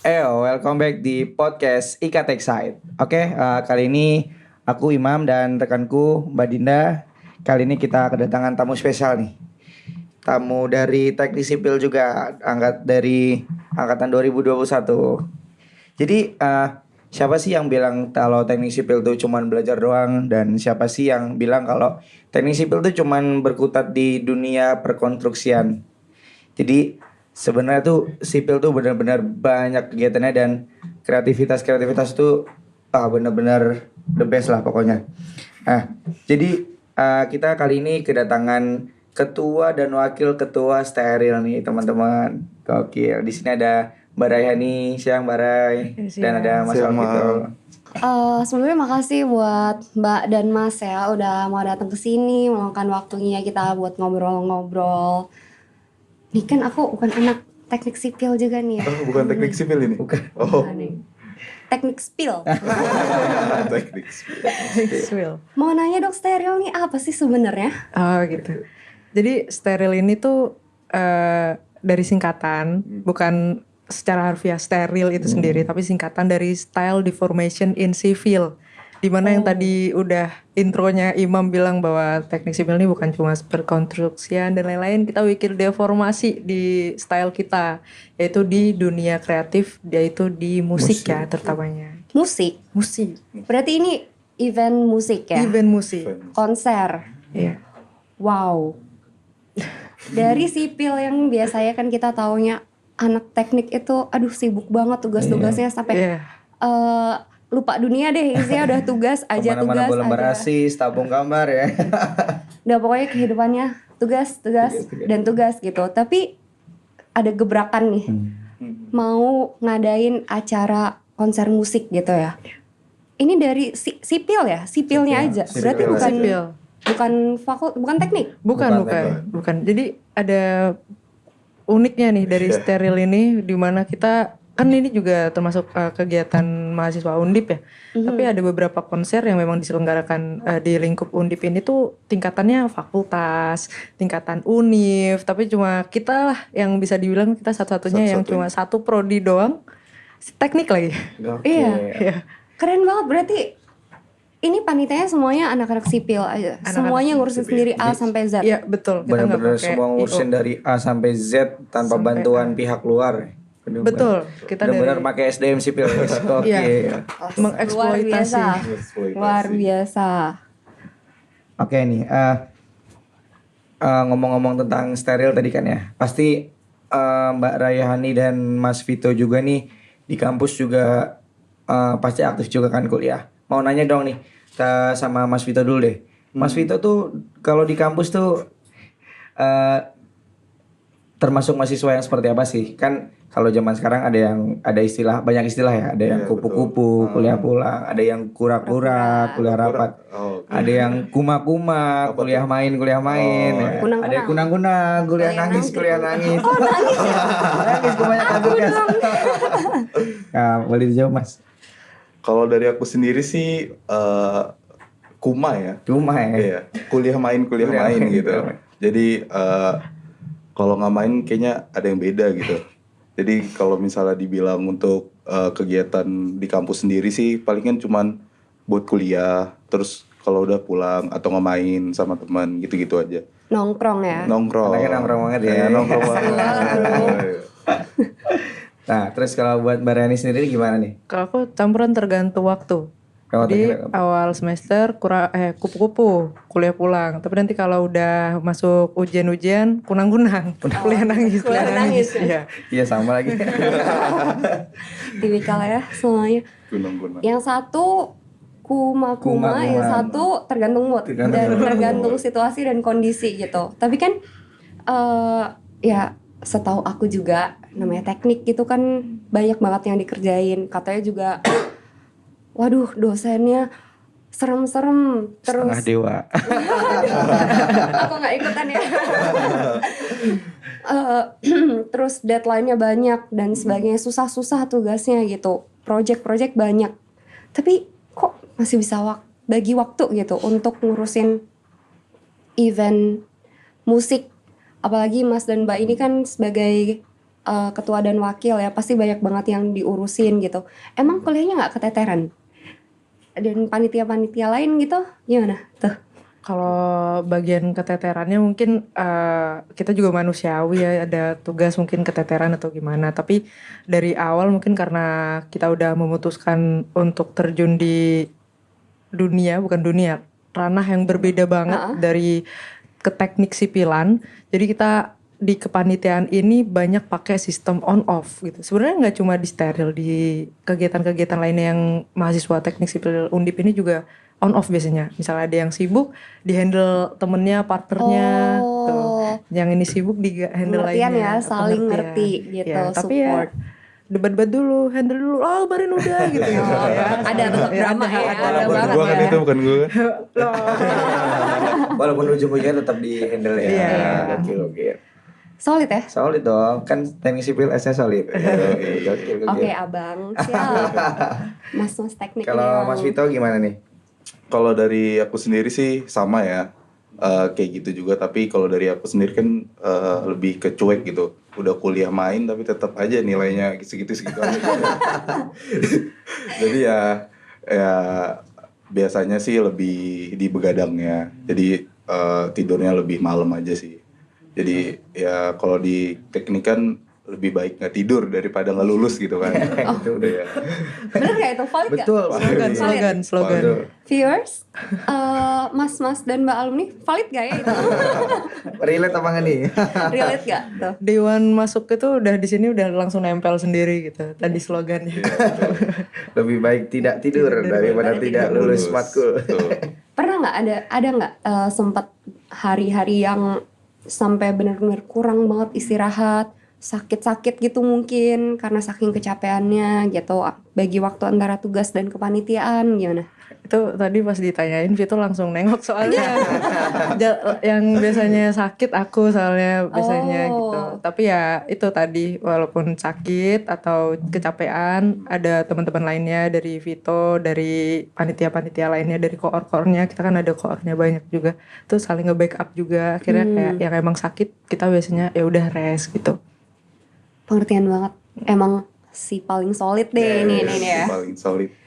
Welcome back di podcast Ika Tech Side. Kali ini aku Imam dan rekanku Mbak Dinda. Kali ini kita kedatangan tamu spesial nih. Tamu dari Teknik Sipil juga, dari angkatan 2021. Jadi siapa sih yang bilang kalau Teknik Sipil itu cuman belajar doang, dan siapa sih yang bilang kalau Teknik Sipil itu cuman berkutat di dunia perkonstruksian? Jadi sebenarnya tuh sipil tuh benar-benar banyak kegiatannya, dan kreativitas tuh benar-benar the best lah pokoknya. Jadi kita kali ini kedatangan ketua dan wakil ketua steril nih teman-teman. Gokil. Di sini ada Mbak Rayhani, siang Mbak Ray, dan ada Mas Alvito. Sebelumnya makasih buat Mbak dan Mas ya udah mau datang ke sini, meluangkan waktunya kita buat ngobrol-ngobrol. Nih kan aku bukan anak teknik sipil juga nih ya. Oh, bukan teknik sipil ini? Bukan. Oh. Teknik spil. Teknik Sipil. Mau nanya dok, steril nih apa sih sebenarnya? Oh gitu. Jadi steril ini tuh dari singkatan, bukan secara harfiah steril itu sendiri, tapi singkatan dari Style Deformation in Civil. Dimana yang tadi udah intronya Imam bilang bahwa teknik sipil ini bukan cuma perkonstruksian dan lain-lain, kita bikin deformasi di style kita, yaitu di dunia kreatif, yaitu di musik ya terutamanya. Musik. Berarti ini event musik ya? Event musik. Konser. Iya. Wow. Dari sipil yang biasanya kan kita taunya anak teknik itu aduh sibuk banget tugas-tugasnya sampai lupa dunia deh, isinya udah tugas aja. Kemana-mana lembar aja. asis, tabung gambar ya. Udah pokoknya kehidupannya tugas dan tugas gitu. Tapi ada gebrakan nih, mau ngadain acara konser musik gitu ya. Ini dari sipil ya, sipilnya aja. Berarti Sipil. bukan Sipil. bukan teknik. Bukan. Jadi ada uniknya nih dari steril ini, di mana kita kan ini juga termasuk kegiatan mahasiswa Undip ya. Tapi ada beberapa konser yang memang diselenggarakan di lingkup Undip ini tuh tingkatannya fakultas, tingkatan univ, tapi cuma kita lah yang bisa dibilang kita satu-satunya yang cuma satu prodi doang, teknik lagi. Iya. Keren banget, berarti ini panitianya semuanya anak-anak sipil aja. Semuanya ngurusin sendiri A sampai Z. Iya betul. Kita nggak Benar-benar pakai semua ngurusin IO. dari A sampai Z tanpa Sampai bantuan pihak luar. Betul. Kita benar-benar dari pakai SDM sipil guys. Oke. Iya. Mengeksploitasi. Luar biasa. Oke nih, ngomong-ngomong tentang steril tadi kan ya, pasti Mbak Rayhani dan Mas Vito juga nih di kampus juga pasti aktif juga kan kuliah. Mau nanya dong nih sama Mas Vito dulu deh. Mas Vito tuh kalau di kampus tuh termasuk mahasiswa yang seperti apa sih? Kan kalau zaman sekarang ada istilah, banyak istilah ya. Ada yang kupu-kupu, kuliah pulang. Ada yang kura-kura, kuliah rapat. Ada yang kuma-kuma, kuliah main. Ya. Kunang-kunang. Ada yang kunang-kunang, kuliah nangis. Oh nangis ya? Nangis kebanyakan tugas. Nah, boleh dijawab Mas. Kalau dari aku sendiri sih kuma ya. Kuma ya. Iya, kuliah main gitu. Jadi kalau nggak main kayaknya ada yang beda gitu. Jadi kalau misalnya dibilang untuk kegiatan di kampus sendiri sih palingan cuman buat kuliah, terus kalau udah pulang atau nggak main sama teman gitu-gitu aja. Nongkrong ya? Nongkrong. Anaknya nongkrong banget ya. Nongkrong banget. Nah, terus kalau buat Mbak Rani sendiri gimana nih? Kalau aku campuran tergantung waktu. Di awal semester kupu-kupu, kuliah pulang. Tapi nanti kalau udah masuk ujian-ujian, kunang-kunang, kuliah nangis. Iya. Iya sama lagi. Tipikal ya semuanya. Kunang-kunang. Yang satu kuma-kuma, yang satu tergantung mood dan tergantung situasi dan kondisi gitu. Tapi kan ya setahu aku juga namanya teknik gitu kan banyak banget yang dikerjain. Katanya juga waduh dosennya serem-serem terus. Setengah dewa. Aku nggak ikutan ya. Terus deadline-nya banyak dan sebagainya, susah-susah tugasnya gitu. Project banyak. Tapi kok masih bisa bagi waktu gitu untuk ngurusin event musik. Apalagi Mas dan Mbak ini kan sebagai ketua dan wakil ya, pasti banyak banget yang diurusin gitu. Emang kuliahnya nggak keteteran? Dan panitia-panitia lain gitu gimana tuh? Kalau bagian keteterannya mungkin kita juga manusiawi ya, ada tugas mungkin keteteran atau gimana. Tapi dari awal mungkin karena kita udah memutuskan untuk terjun di bukan dunia, ranah yang berbeda banget dari ke teknik sipilan. Jadi kita di kepanitiaan ini banyak pakai sistem on off gitu. Sebenarnya nggak cuma di steril, di kegiatan-kegiatan lainnya yang mahasiswa teknik sipil Undip ini juga on off biasanya. Misalnya ada yang sibuk di handle temennya, partnernya, tuh. Yang ini sibuk di handle Pengertian lainnya. ya, saling Pengertian. ngerti gitu, Ya, tapi support. ya debat-debat dulu, handle dulu. Oh, kemarin udah gitu. Ya. Ada tetap drama ya, ada Bukan banget gue kan ya. itu, bukan gue. Walaupun ujung-ujungnya tetap di handle ya. Iya. Gokil. Solid ya? Solid dong, kan teknik sipil S-nya solid. Gokil. Oke abang, siap. Mas teknik Kalau ini, Mas Bang. Vito gimana nih? Kalau dari aku sendiri sih sama ya. Kayak gitu juga, tapi kalau dari aku sendiri kan lebih ke cuek gitu. Udah kuliah main tapi tetap aja nilainya segitu aja. Jadi ya biasanya sih lebih di begadangnya. Jadi tidurnya lebih malam aja sih. Jadi ya kalau di teknik kan lebih baik nggak tidur daripada nggak lulus gitu kan. Itu udah ya. Bener gak itu? Valid gak? Betul. Slogan. Viewers, mas-mas dan mbak alumni, valid gak ya itu? Relate apa nggak nih? Relate gak tuh? Dewan masuk itu udah di sini udah langsung nempel sendiri gitu. Tadi slogannya. Lebih baik tidak tidur daripada tidak lulus matkul. Betul. Pernah nggak ada nggak sempat hari-hari yang sampai benar-benar kurang banget istirahat, sakit-sakit gitu mungkin karena saking kecapeannya gitu, bagi waktu antara tugas dan kepanitiaan gimana? Itu tadi pas ditanyain Vito langsung nengok soalnya yang biasanya sakit aku soalnya biasanya gitu. Tapi ya itu tadi walaupun sakit atau kecapean ada teman-teman lainnya dari Vito, dari panitia-panitia lainnya, dari koor-koornya, kita kan ada koornya banyak juga. Tuh saling nge-backup juga. Akhirnya kayak yang emang sakit kita biasanya ya udah rest gitu. Pengertian banget. Emang si paling solid deh ini ya. Paling solid.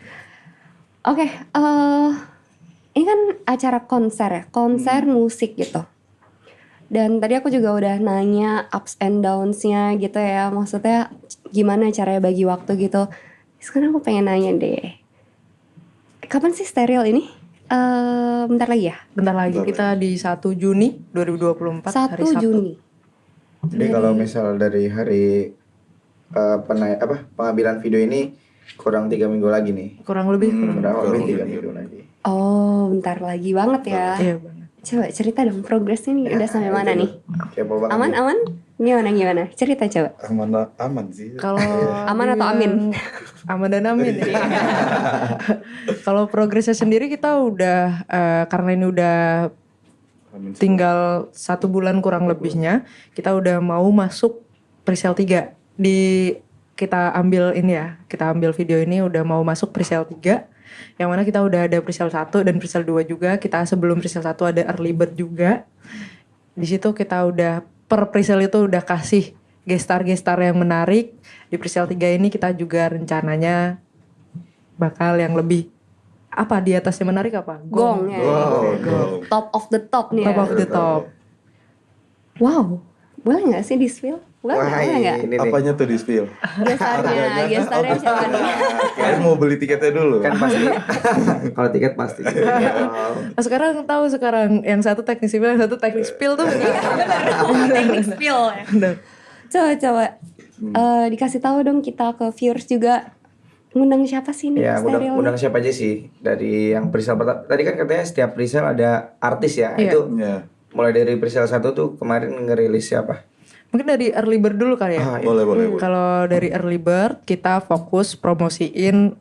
Oke, ini kan acara konser ya, konser musik gitu. Dan tadi aku juga udah nanya ups and downs-nya gitu ya, maksudnya gimana caranya bagi waktu gitu. Sekarang aku pengen nanya deh, kapan sih steril ini? Bentar lagi ya? Bentar lagi kita di 1 Juni 2024 hari 1 Sabtu. Juni. Jadi kalau misal dari hari pengambilan video ini kurang 3 minggu lagi nih. Kurang lebih. Kurang lebih 3 minggu lagi. Oh, bentar lagi banget ya. Iya banget. Coba cerita dong progresnya nih, udah sampai mana nih? Kepo banget. Aman? Gimana? Cerita coba. Aman sih. Kalau Aman atau amin? Aman dan amin. Ya. Kalau progresnya sendiri kita udah karena ini udah tinggal 1 bulan kurang lebihnya, kita udah mau masuk presale 3. Kita ambil video ini udah mau masuk presale 3. Yang mana kita udah ada presale 1 dan presale 2 juga. Kita sebelum presale 1 ada early bird juga. Di situ kita udah per presale itu udah kasih gestar-gestar yang menarik. Di presale 3 ini kita juga rencananya bakal yang lebih di atasnya menarik apa? Gong ya. Gong. Top of the top nih Top ya. of the top. Wow, boleh nggak sih di spill? Boleh nggak? ini nih. Apanya tuh di spill? Gestarnya siapa nih? Kalian mau beli tiketnya dulu. Kan pasti. Kalau tiket pasti. Nah, sekarang yang satu teknik sipil, yang satu teknik spill tuh. Teknik spill ya. Coba dikasih tahu dong kita ke viewers juga, ngundang siapa sih nih? Ya, Steril undang siapa aja sih dari yang presale pertama. Tadi kan katanya setiap presale ada artis ya. Iya. Itu Ya. mulai dari presale 1 tuh kemarin ngerilis siapa? Mungkin dari early bird dulu kali ya. Boleh. Kalau dari early bird kita fokus promosiin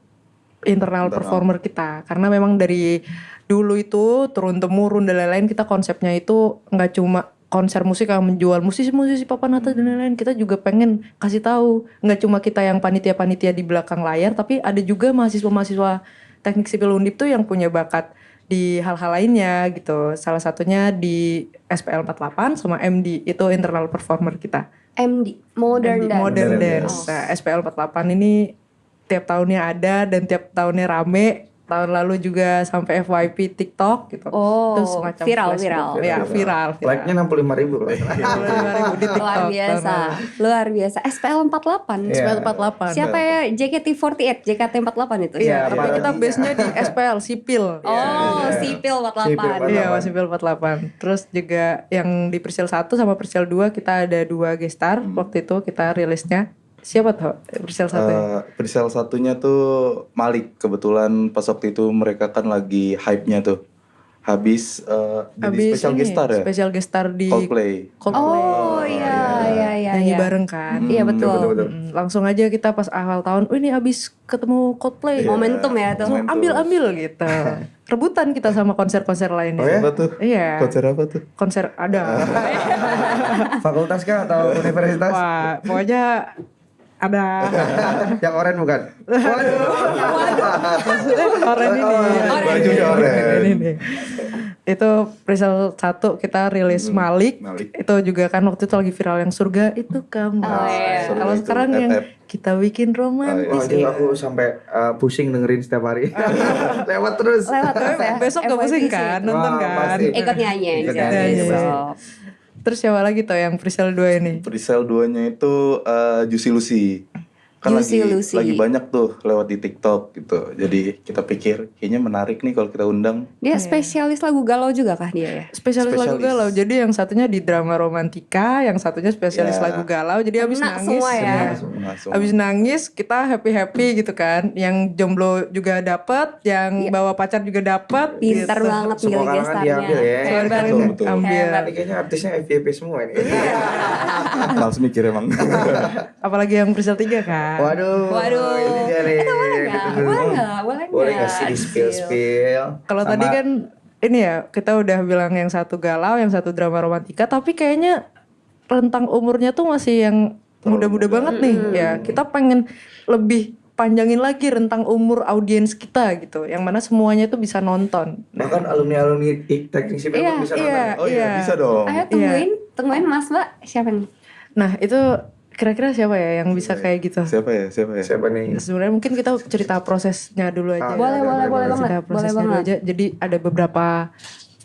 internal performer kita, karena memang dari dulu itu turun temurun dan lain-lain, kita konsepnya itu nggak cuma konser musik yang menjual musisi-musisi papan atas dan lain-lain, kita juga pengen kasih tahu nggak cuma kita yang panitia-panitia di belakang layar, tapi ada juga mahasiswa-mahasiswa teknik sipil Undip tuh yang punya bakat di hal-hal lainnya gitu. Salah satunya di SPL 48 sama MD, itu internal performer kita. MD, Modern Dance. Modern Modern Dance. Nah, SPL 48 ini tiap tahunnya ada dan tiap tahunnya rame. Tahun lalu juga sampai FYP TikTok gitu. Oh, Terus semacam viral, flash viral. mob. Ya, viral. Like-nya 65.000 loh. 5.000 di TikTok. Luar biasa, luar biasa. SPL 48. Iya. SPL 48. Siapa ya? JKT48, JKT48 itu. Iya, Tapi apalagi kita base-nya di SPL sipil. Oh, Sipil 48. Sipil 48. Iya, Sipil 48. Terus juga yang di Persil 1 sama Persil 2 kita ada 2 gestar. Waktu itu kita rilisnya. Siapa tuh Persil 1? Presale satunya tuh Malik. Kebetulan pas waktu itu mereka kan lagi hype-nya tuh. Habis jadi Habis special ini, guest star ya? Special guest star di Coldplay. Oh, iya. Nyanyi bareng kan. Iya, betul. Langsung aja kita pas awal tahun, ini abis ketemu Coldplay. Momentum ya tuh. Momentum. Ambil gitu. Rebutan kita sama konser-konser lainnya. Oh ya? Apa tuh? Iya. Konser apa tuh? Konser ada. Fakultas kah atau universitas? Wah, pokoknya ada. Yang oranye bukan? Orang ini. Bajunya oranye. Ini. Itu Persil 1 kita rilis Malik. Malik. Itu juga kan waktu itu lagi viral yang surga itu kamu. iya. Surga Kalau itu sekarang yang FF. kita bikin romantis. Wah, itu aku sampai pusing dengerin setiap hari. Lewat terus. Lewat terus ya. Besok gak pusing FYP kan sih. nonton Wah, kan. pasti. Ikut nyanyi Ikut aja. nyanyi, besok. Terus siapa lagi tuh yang Persil 2 ini? Presale 2-nya itu Juicy Lucy. Kan Juicy Lucy. lagi banyak tuh lewat di TikTok gitu. Jadi kita pikir kayaknya menarik nih kalau kita undang. Dia spesialis lagu galau juga kah dia ya? Spesialis lagu Spesialis. galau. Jadi yang satunya di drama romantika, yang satunya spesialis Ya. lagu galau. Jadi abis Kena nangis, semua ya. Langsung. abis nangis kita happy gitu kan. Yang jomblo juga dapet, yang bawa pacar juga dapet. Pintar gitu. banget Semua milih kalangan gestarnya. diambil ya. Hebat. Betul, betul. Ambil. Hebat. Ini kayaknya artisnya FYP semua ini. Males mikir emang. Apalagi yang Persil 3 kan. Waduh. Ini dia nih. Itu boleh nggak? Boleh nggak? Boleh nggak sih di spill? Kalau tadi kan ini ya kita udah bilang yang satu galau, yang satu drama romantika, tapi kayaknya rentang umurnya tuh masih yang muda-muda banget nih. Ya kita pengen lebih panjangin lagi rentang umur audiens kita gitu, yang mana semuanya tuh bisa nonton. Bahkan alumni teknik sipil Iya, pun bisa iya. nonton. Oh iya, bisa dong. Ayo tungguin Mas Mbak. Siapa nih? Nah itu kira-kira siapa ya yang bisa kayak gitu? Siapa ya? Siapa nih? Sebenarnya mungkin kita cerita prosesnya dulu aja. Boleh boleh banget. Cerita Boleh prosesnya dulu banget. aja. Jadi ada beberapa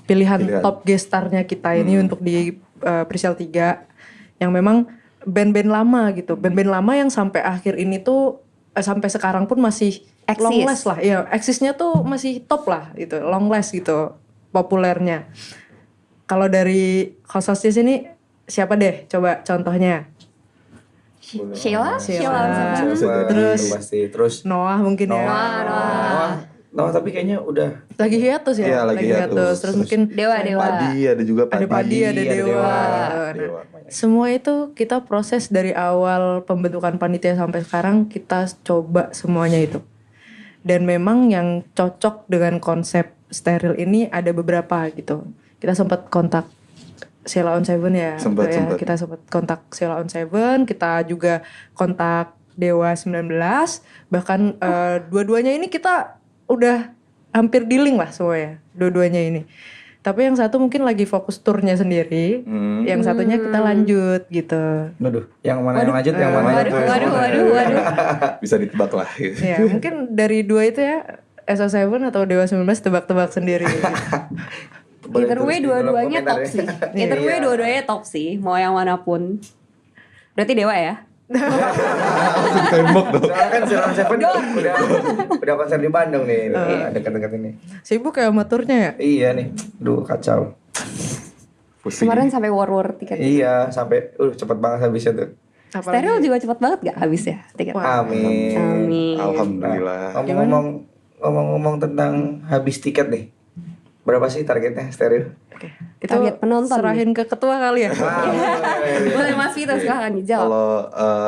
pilihan Pilihan. top gestarnya kita ini untuk di Persil 3 yang memang band-band lama gitu. Band-band lama yang sampai akhir ini tuh sampai sekarang pun masih Eksis. long last lah. Iya, eksisnya tuh masih top lah gitu, long last gitu populernya. Kalau dari host-hostnya sini siapa deh? Coba contohnya. Sheila? Sheila. Terus pasti terus Noah mungkin ya. Noah tapi kayaknya udah Lagi hiatus ya? Iya, lagi hiatus. Terus mungkin Dewa. Padi ada juga ada Padi, ada Dewa. Nah, Dewa. semua itu kita proses dari awal pembentukan panitia sampai sekarang kita coba semuanya itu. Dan memang yang cocok dengan konsep steril ini ada beberapa gitu. Kita sempat kontak Sheila on Seven ya. Sempat. Kita sempat kontak Sheila on Seven, kita juga kontak Dewa 19, bahkan dua-duanya ini kita udah hampir dealing lah semuanya, dua-duanya ini. Tapi yang satu mungkin lagi fokus turnya sendiri, yang satunya kita lanjut gitu. Waduh, yang mana yang lanjut, yang mana Waduh. Bisa ditebak lah. Ya mungkin dari dua itu ya, SO7 atau Dewa 19 tebak-tebak sendiri. Gitu. Either way dua-duanya top sih. Either way Iya. dua-duanya top sih. Mau yang manapun. Berarti Dewa ya? Tembok dong. Soalnya kan Sheila on Seven udah konser di Bandung nih, dekat-dekat ini. Sibuk ya sama turnya ya? Iya nih, duh kacau. Pusing. Kemarin sampai war tiket. Iya, sampai cepet banget habisnya tuh. Steril juga cepet banget gak habisnya tiket? Amin. Amin. Alhamdulillah. Ngomong-ngomong tentang habis tiket nih. Berapa sih targetnya steril? Oke. Itu Target penonton serahin ke ketua kali ya? Boleh Mas Vito silahkan dijawab. Kalau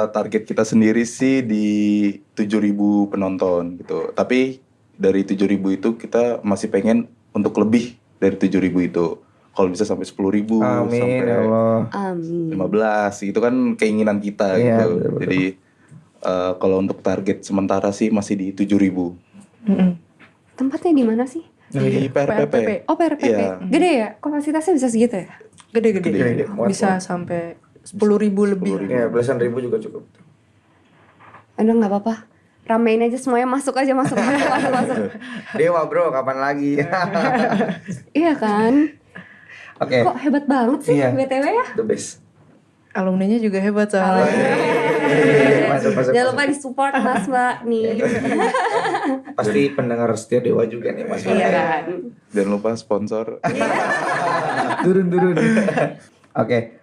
target kita sendiri sih di 7.000 penonton gitu. Tapi dari 7.000 itu kita masih pengen untuk lebih dari 7.000 itu. Kalau bisa sampai 10.000 Amin sampai ya Allah. Amin. 15 itu kan keinginan kita Iya, gitu. betul-betul. Jadi kalau untuk target sementara sih masih di 7.000 Tempatnya di mana sih? di PRPP. Oh PRPP. Iya. Gede ya? Kapasitasnya bisa segitu ya? Gede-gede. Gede-gede, muat-muat. Bisa sampai 10.000 lebih. Ya belasan ribu juga cukup. Aduh nggak apa-apa. Ramein aja semuanya, masuk aja, masuk. Dewa bro, kapan lagi? Iya kan? Oke. Kok hebat banget sih Iya. BTW ya? The best. Alumninya juga hebat soalnya. Masuk, Jangan lupa disupport Mas Mbak nih. Pasti pendengar setia Dewa juga nih Mas. Iya kan? Jangan lupa sponsor. Turun. Oke,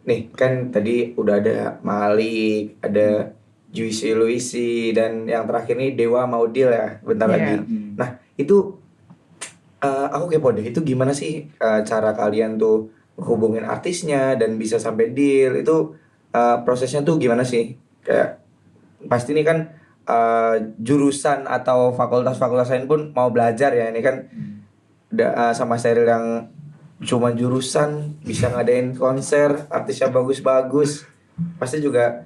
nih kan tadi udah ada Malik, ada Juicy Luisi, dan yang terakhir nih Dewa mau deal ya, bentar Iya. lagi. Nah itu aku kepo deh, itu gimana sih cara kalian tuh hubungin artisnya dan bisa sampai deal itu prosesnya tuh gimana sih? Kayak pasti ini kan jurusan atau fakultas-fakultas lain pun mau belajar ya, ini kan sama Steril yang cuma jurusan bisa ngadain konser, artisnya bagus-bagus, pasti juga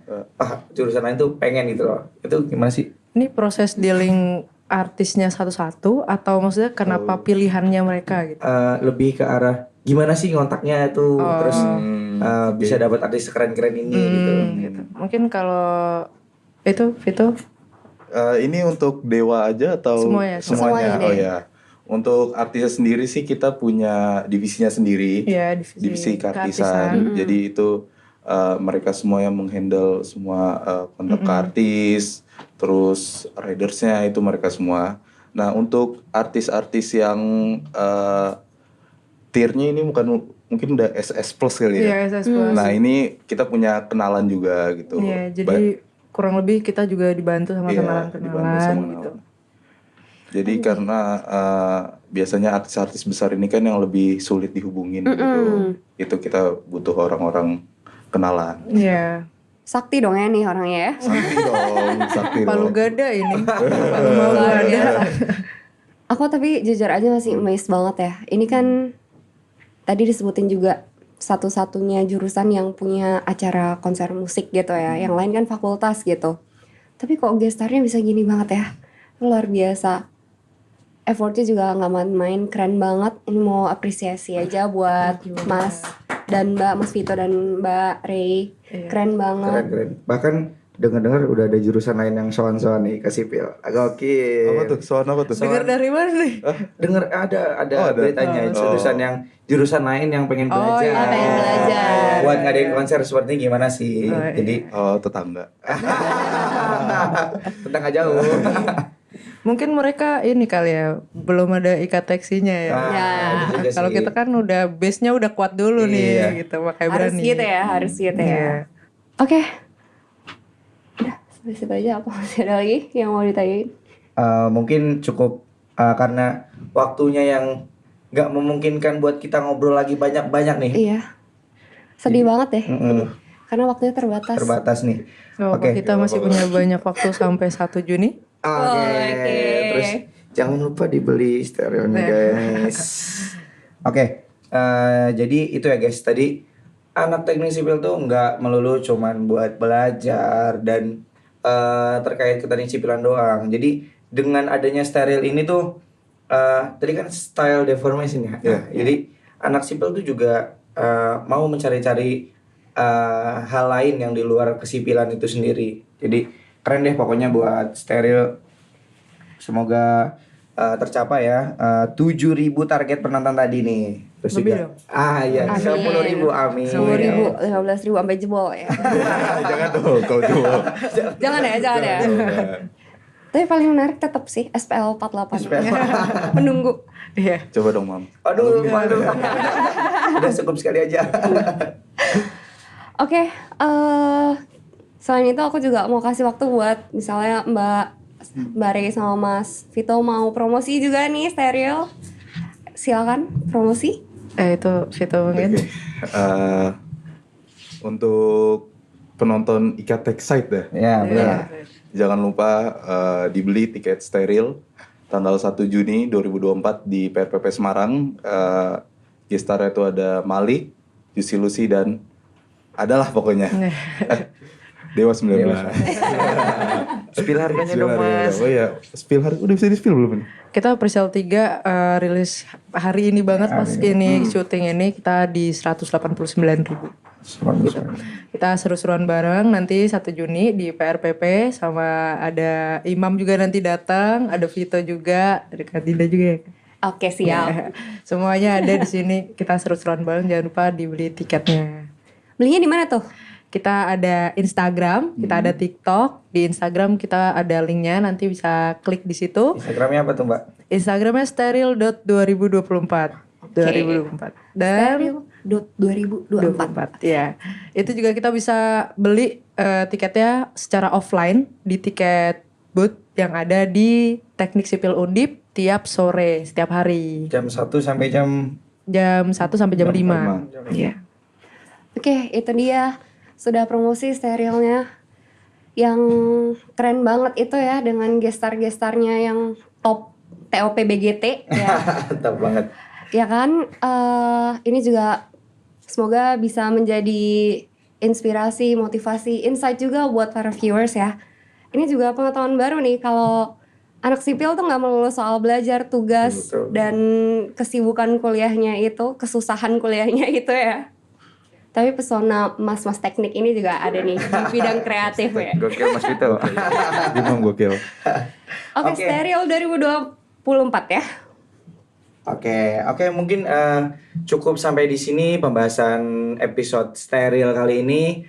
jurusan lain tuh pengen gitu loh. Itu gimana sih? Ini proses dealing artisnya satu-satu atau maksudnya kenapa pilihannya mereka gitu? Lebih ke arah gimana sih ngontaknya itu, terus bisa dapat artis keren-keren ini gitu. Gitu. Mungkin kalau itu Vito Ini untuk Dewa aja atau Semuanya. Semuanya Oh deh. ya. Untuk artisnya sendiri sih kita punya divisinya sendiri. ya Divisi keartisan. Jadi itu mereka semua yang menghandle semua kontak ke artis, terus ridersnya itu mereka semua. Nah untuk artis-artis yang tiernya ini mungkin udah SS plus kali ya. Iya, SS Plus. Nah ini kita punya kenalan juga gitu. Iya, jadi kurang lebih kita juga dibantu sama Iya, dibantu kenalan-kenalan sama gitu. kenalan. Jadi karena biasanya artis-artis besar ini kan yang lebih sulit dihubungin gitu. Itu kita butuh orang-orang kenalan. Iya. Sakti dong ya nih orangnya ya. Sakti Palu dong. gada ini. Palu mau Luar gada. biasa. Aku tapi jujur aja masih amazed banget ya. Ini kan tadi disebutin juga satu-satunya jurusan yang punya acara konser musik gitu ya. Yang lain kan fakultas gitu. Tapi kok gestarnya bisa gini banget ya. Luar biasa. Effortnya juga nggak main-main, keren banget. Ini mau apresiasi aja buat Mas dan Mbak, Mas Vito dan Mbak Ray. Keren banget. Keren. Bahkan dengar-dengar udah ada jurusan lain yang soan-soan nih ke sipil. Agak oke. Apa tuh? Soal apa tuh? Dengar dari mana nih? Dengar ada Oh, ada. beritanya jurusan lain yang pengen belajar. iya. Pengen belajar. Buat ngadain konser seperti ini gimana sih? Oh, iya. Jadi Tetangga. tentang aja jauh. Mungkin mereka ini kali ya belum ada ikateksinya ya. Ya. itu juga Kalau sih. kita kan udah base-nya udah kuat dulu Iya. nih gitu, makanya Harus berani. gitu ya, harus gitu Iya. ya. Oke. Udah, sampai situ aja. Apa masih ada lagi yang mau ditanyain? Mungkin cukup karena waktunya yang nggak memungkinkan buat kita ngobrol lagi banyak-banyak nih. Iya. Sedih banget deh. Mm-mm. Karena waktunya terbatas. Terbatas nih. Oh, Oke. kita masih punya banyak waktu sampai 1 Juni. Oke. Terus jangan lupa dibeli stereonya guys. Oke. Jadi itu ya guys. Tadi anak teknik sipil tuh nggak melulu cuman buat belajar dan terkait keteknik sipilan doang. Jadi dengan adanya steril ini tuh tadi kan style deformation ya. Nah, jadi anak sipil tuh juga mau mencari-cari hal lain yang di luar kesipilan itu sendiri. Jadi keren deh pokoknya buat steril. Semoga tercapai ya 7.000 target penonton tadi nih. Terus Lebih juga dong. iya Amin. 10.000 amin. 10.000, 15.000 sampai jebol ya. Jangan tuh, kau tuh. Jangan ya, jangan ya. Tapi paling menarik tetap sih SPL 48. Menunggu. Iya. Coba dong, Mam. Aduh, malu. Udah cukup sekali aja. Oke, selain itu aku juga mau kasih waktu buat misalnya Mbak Rey sama Mas Vito mau promosi juga nih steril. Silakan promosi. Itu Vito mungkin. Untuk penonton Ikatek Site dah. Ya, benar. Jangan lupa dibeli tiket steril tanggal 1 Juni 2024 di PRPP Semarang. Gestarnya itu ada Malik, Juicy Lucy, dan adalah pokoknya. Dewa 19. Spill harganya dong, Mas. Oh iya, spill harga udah bisa di spill belum nih? Kita Presale 3 rilis hari ini banget pas ini syuting ini kita di 189.000. Kita seru-seruan bareng nanti 1 Juni di PRPP, sama ada Imam juga nanti datang, ada Vito juga, ada Kak Dinda juga ya. Oke, siap. Ya, semuanya ada di sini. Kita seru-seruan bareng, jangan lupa dibeli tiketnya. Belinya di mana tuh? Kita ada Instagram, kita ada TikTok. Di Instagram kita ada linknya, nanti bisa klik di situ. Instagramnya apa tuh Mbak? Instagramnya steril.2024. 2024. Dan 2024. ya. Itu juga kita bisa beli tiketnya secara offline di tiket booth yang ada di Teknik Sipil Undip tiap sore, setiap hari. Jam 1 sampai jam Jam 1 sampai jam 5. Iya. Oke, itu dia. Sudah promosi sterilnya. Yang keren banget itu ya, dengan gestar-gestarnya yang top TOP BGT ya. Mantap banget. Ya kan, ini juga semoga bisa menjadi inspirasi, motivasi, insight juga buat para viewers ya. Ini juga pengetahuan baru nih, kalau anak sipil tuh nggak melulu soal belajar, tugas, Betul. dan kesibukan kuliahnya itu, kesusahan kuliahnya itu ya. Tapi pesona mas-mas teknik ini juga ada nih di bidang kreatif ya. Gokil Mas Vito. Imam gokil. Oke, Oke. steril 2024 ya. Oke, mungkin cukup sampai di sini pembahasan episode steril kali ini.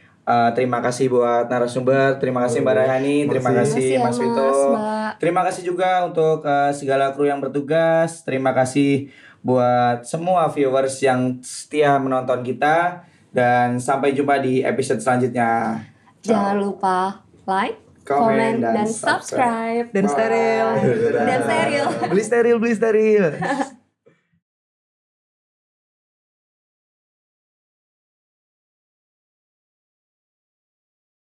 Terima kasih buat narasumber, terima kasih Mbak Rayani, terima kasih Terima Mas kasih ya, Vito. Mas, Mbak. Terima kasih juga untuk segala kru yang bertugas. Terima kasih buat semua viewers yang setia menonton kita, dan sampai jumpa di episode selanjutnya. Jangan lupa like, comment, dan subscribe. Dan steril. Dan steril. Beli steril.